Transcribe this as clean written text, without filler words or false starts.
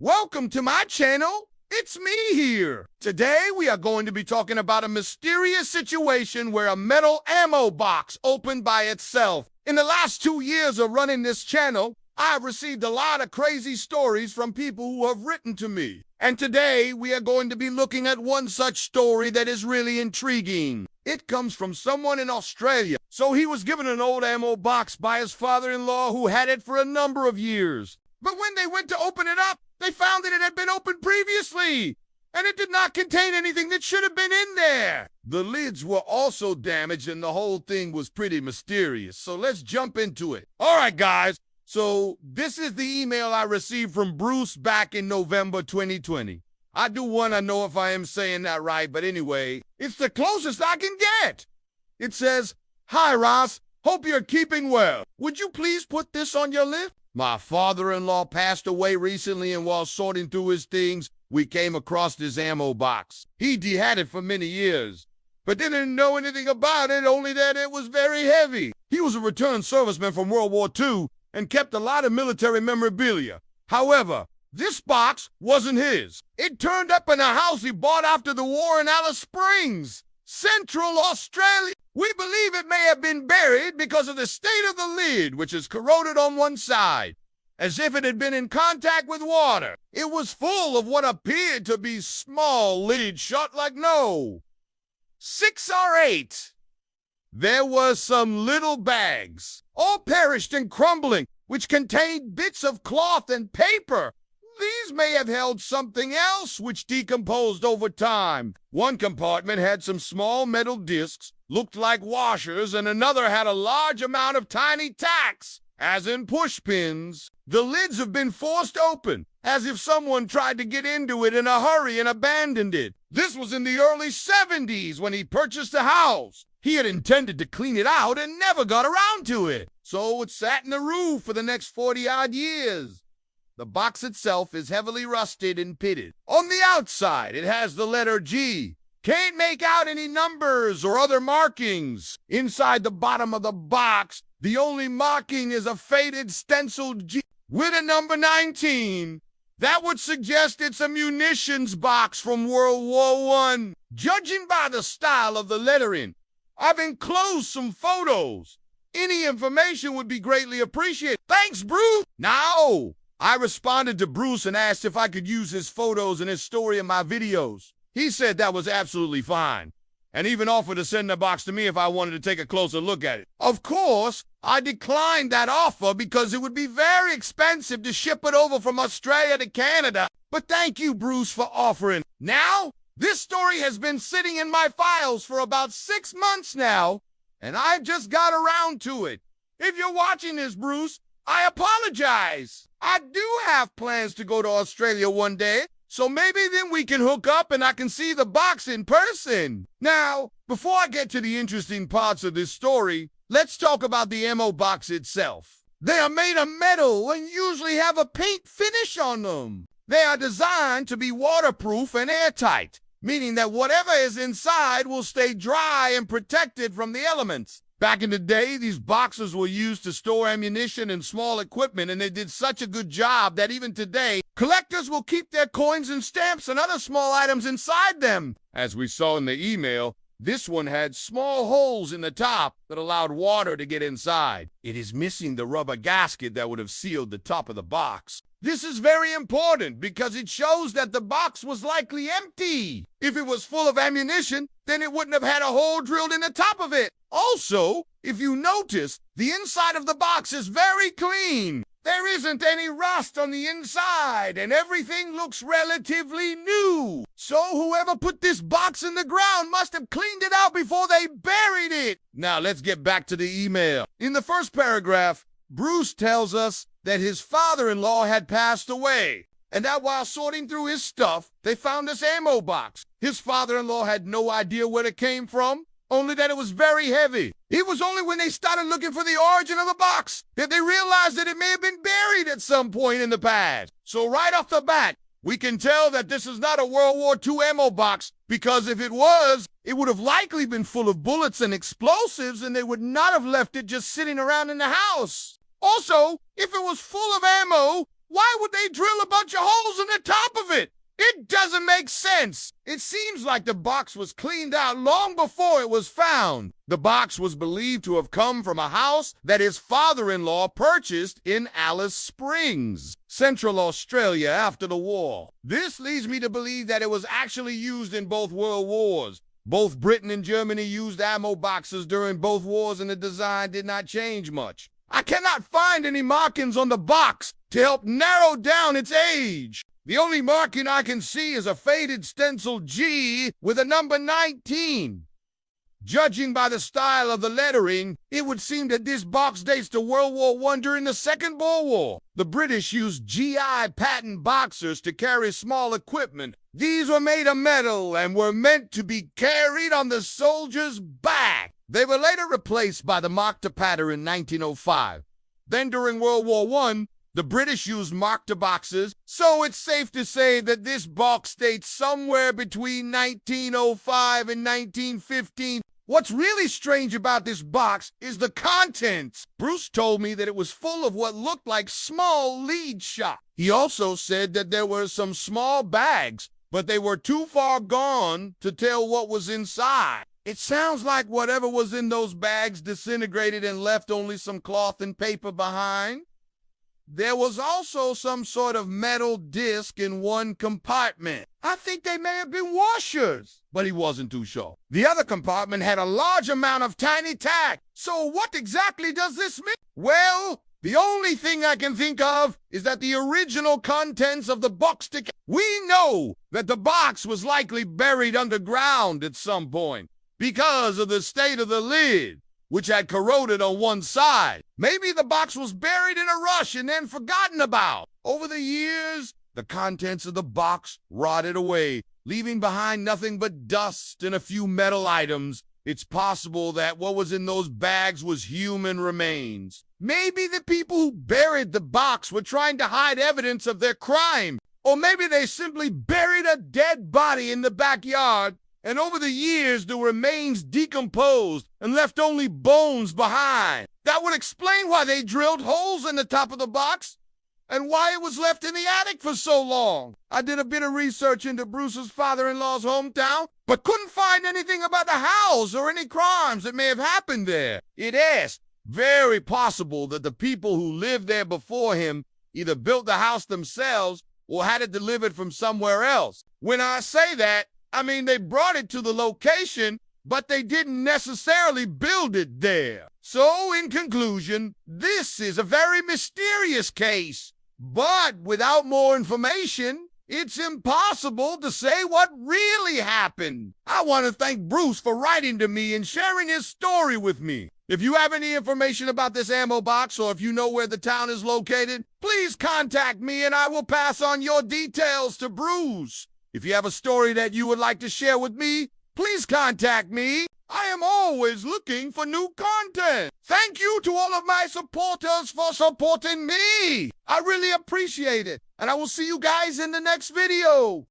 Welcome to my channel. It's me here. Today we are going to be talking about a mysterious situation where a metal ammo box opened by itself. In the last 2 years of running this channel, I've received a lot of crazy stories from people who have written to me. And today we are going to be looking at one such story that is really intriguing. It comes from someone in Australia. So he was given an old ammo box by his father-in-law who had it for a number of years. But when they went to open it up, they found that it had been opened previously, and it did not contain anything that should have been in there. The lids were also damaged, and the whole thing was pretty mysterious. So let's jump into it. All right, guys. So this is the email I received from Bruce back in November 2020. I do want to know if I am saying that right, but anyway, it's the closest I can get. It says, "Hi, Ross. Hope you're keeping well. Would you please put this on your list? My father-in-law passed away recently, and while sorting through his things, we came across this ammo box. He'd had it for many years, but didn't know anything about it, only that it was very heavy. He was a returned serviceman from World War II and kept a lot of military memorabilia. However, this box wasn't his. It turned up in a house he bought after the war in Alice Springs, Central Australia. We believe it may have been buried because of the state of the lid, which is corroded on one side, as if it had been in contact with water. It was full of what appeared to be small lids shut like 6 or 8. There were some little bags, all perished and crumbling, which contained bits of cloth and paper. These may have held something else which decomposed over time. One compartment had some small metal discs, looked like washers, and another had a large amount of tiny tacks, as in push pins. The lids have been forced open, as if someone tried to get into it in a hurry and abandoned it. This was in the early 70s when he purchased the house. He had intended to clean it out and never got around to it. So it sat in the roof for the next 40-odd years. The box itself is heavily rusted and pitted. On the outside, it has the letter G. Can't make out any numbers or other markings. Inside the bottom of the box, the only marking is a faded stenciled G with a number 19. That would suggest it's a munitions box from World War I. Judging by the style of the lettering, I've enclosed some photos. Any information would be greatly appreciated. Thanks, Bruce. Now, I responded to Bruce and asked if I could use his photos and his story in my videos. He said that was absolutely fine, and even offered to send the box to me if I wanted to take a closer look at it. Of course, I declined that offer because it would be very expensive to ship it over from Australia to Canada. But thank you, Bruce, for offering. Now, this story has been sitting in my files for about 6 months now, and I've just got around to it. If you're watching this, Bruce, I apologize. I do have plans to go to Australia one day, so maybe then we can hook up and I can see the box in person. Now, before I get to the interesting parts of this story, let's talk about the ammo box itself. They are made of metal and usually have a paint finish on them. They are designed to be waterproof and airtight, meaning that whatever is inside will stay dry and protected from the elements. Back in the day, these boxes were used to store ammunition and small equipment, and they did such a good job that even today, collectors will keep their coins and stamps and other small items inside them. As we saw in the email, this one had small holes in the top that allowed water to get inside. It is missing the rubber gasket that would have sealed the top of the box. This is very important because it shows that the box was likely empty. If it was full of ammunition, then it wouldn't have had a hole drilled in the top of it. Also, if you notice, the inside of the box is very clean. There isn't any rust on the inside, and everything looks relatively new. So whoever put this box in the ground must have cleaned it out before they buried it. Now let's get back to the email. In the first paragraph, Bruce tells us that his father-in-law had passed away, and that while sorting through his stuff, they found this ammo box. His father-in-law had no idea where it came from, only that it was very heavy. It was only when they started looking for the origin of the box that they realized that it may have been buried at some point in the past. So right off the bat, we can tell that this is not a World War II ammo box, because if it was, it would have likely been full of bullets and explosives, and they would not have left it just sitting around in the house. Also, if it was full of ammo, Why would they drill a bunch of holes in the top of it? It doesn't make sense. It seems like the box was cleaned out long before it was found. The box was believed to have come from a house that his father-in-law purchased in Alice Springs, Central Australia, after the war. This leads me to believe that it was actually used in both world wars. Both Britain and Germany used ammo boxes during both wars, and the design did not change much. I cannot find any markings on the box to help narrow down its age. The only marking I can see is a faded stencil G with a number 19. Judging by the style of the lettering, it would seem that this box dates to World War I during the Second Boer War. The British used GI patent boxers to carry small equipment. These were made of metal and were meant to be carried on the soldier's back. They were later replaced by the Mark-to-Patter in 1905. Then during World War I, the British used Mark-to-boxes, so it's safe to say that this box dates somewhere between 1905 and 1915. What's really strange about this box is the contents. Bruce told me that it was full of what looked like small lead shot. He also said that there were some small bags, but they were too far gone to tell what was inside. It sounds like whatever was in those bags disintegrated and left only some cloth and paper behind. There was also some sort of metal disc in one compartment. I think they may have been washers, but he wasn't too sure. The other compartment had a large amount of tiny tack. So what exactly does this mean? Well, the only thing I can think of is that the original contents of the box ticket. We know that the box was likely buried underground at some point because of the state of the lid, which had corroded on one side. Maybe the box was buried in a rush and then forgotten about. Over the years, the contents of the box rotted away, leaving behind nothing but dust and a few metal items. It's possible that what was in those bags was human remains. Maybe the people who buried the box were trying to hide evidence of their crime. Or maybe they simply buried a dead body in the backyard, and over the years, the remains decomposed and left only bones behind. That would explain why they drilled holes in the top of the box and why it was left in the attic for so long. I did a bit of research into Bruce's father-in-law's hometown, but couldn't find anything about the house or any crimes that may have happened there. It is very possible that the people who lived there before him either built the house themselves or had it delivered from somewhere else. When I say that, I mean, they brought it to the location, but they didn't necessarily build it there. So, in conclusion, this is a very mysterious case. But without more information, it's impossible to say what really happened. I want to thank Bruce for writing to me and sharing his story with me. If you have any information about this ammo box, or if you know where the town is located, please contact me and I will pass on your details to Bruce. If you have a story that you would like to share with me, please contact me. I am always looking for new content. Thank you to all of my supporters for supporting me. I really appreciate it. And I will see you guys in the next video.